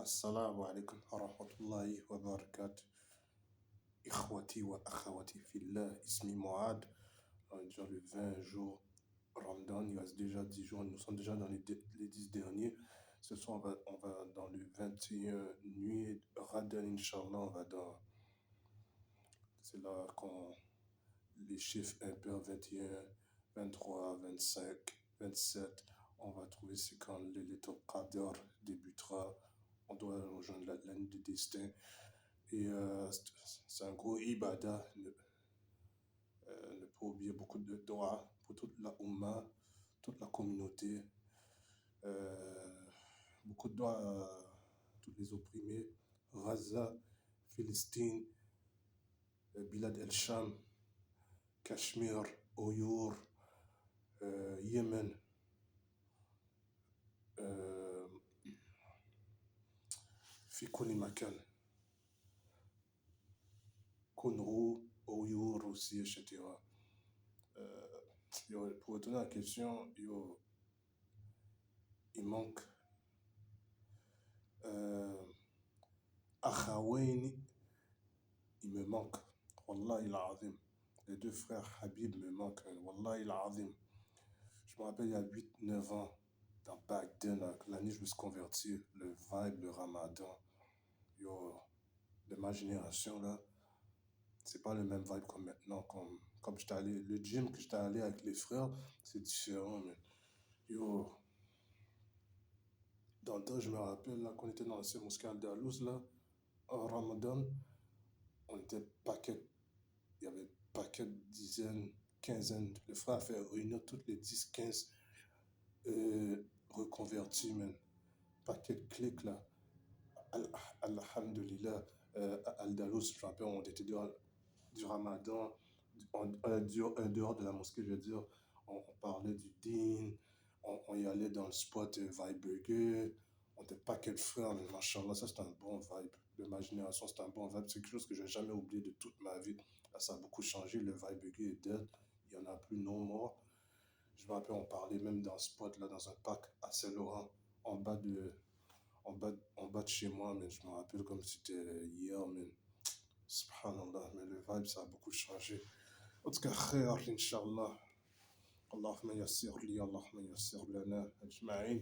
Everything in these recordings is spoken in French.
Assalamu alaikum wa rahmatullahi wa barakatuh. Ikhwati wa akhawati fillah, ismi Muad. On est déjà le 20 jours Ramadan, il reste déjà 10 jours, nous sommes déjà dans les 10 derniers. Ce soir, on va dans le 21 nuit Ramadan, Inch'Allah, c'est là qu'on les chiffres impairs 21, 23, 25, 27, on va trouver c'est quand le Laylatul Qadr débutera. On doit rejoindre la nuit du destin. Et c'est un gros ibadah. Ne pas oublier beaucoup de doigts pour toute la Ummah, toute la communauté. Beaucoup de doigts à tous les opprimés. Gaza, Palestine, Bilad el-Sham, Cachemire, Oyour, Yémen, في كل مكان. Kunru, Oyour aussi, etc. Pour retourner à la question, il manque Akhawaini, il me manque. Wallah il azim. Les deux frères Habib me manquent. Wallah il azim. Je me rappelle il y a 8-9 ans, dans Bagdad, l'année où je me suis converti, le vibe, le ramadan, de ma génération là, c'est pas le même vibe comme maintenant. Comme j'étais allé, le gym que j'étais allé avec les frères, c'est différent. Mais dans le temps, je me rappelle là, qu'on était dans la mosquée Al-Dalous là, en ramadan, on était paquet, il y avait paquet, dizaines, quinzaines. Les frères a fait réunir toutes les 10-15 reconvertis, man. Paquet de clics là. Alhamdulillah, Al-Dalous, je me rappelle, on était dehors du ramadan, dehors de la mosquée, je veux dire, on parlait du din, on y allait dans le spot Vibe Burger, on était paquet de frères, mais machallah, ça c'était un bon vibe. De ma génération, c'était un bon vibe. C'est quelque chose que je n'ai jamais oublié de toute ma vie. Là, ça a beaucoup changé, le Vibe Burger est dead, il n'y en a plus, non more. Je me rappelle, on parlait même dans un spot, là, dans un parc à Saint-Laurent, en bas de chez moi, mais je me rappelle comme si c'était hier, mais subhanallah, mais le vibe, ça a beaucoup changé. En tout cas, khair, Inch'Allah. Allahumma yassir li, Allahumma yassir lana, ajma'in.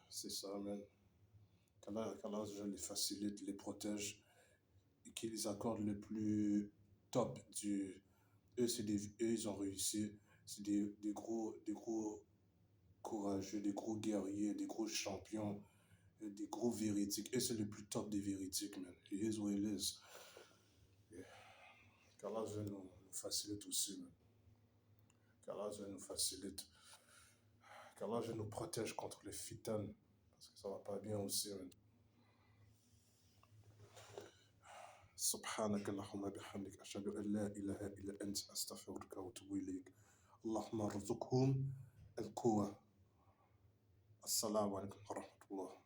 C'est ça, man. Qu'Allah les facilite, les protège, et qu'il les accorde le plus top du. Eux, ils ont réussi. C'est des gros courageux, des gros guerriers, des gros champions, des gros véridiques. Et c'est le plus top des véridiques, man. It is what it is. Qu'Allah nous facilite aussi, man. Qu'Allah nous facilite. Qu'Allah nous protège contre les fitanes. Parce que ça va pas bien aussi, man. سبحانك اللهم بحمدك أشهد أن لا إله إلا أنت أستغفرك وأتوب إليك اللهم ارزقهم القوة السلام عليكم ورحمة الله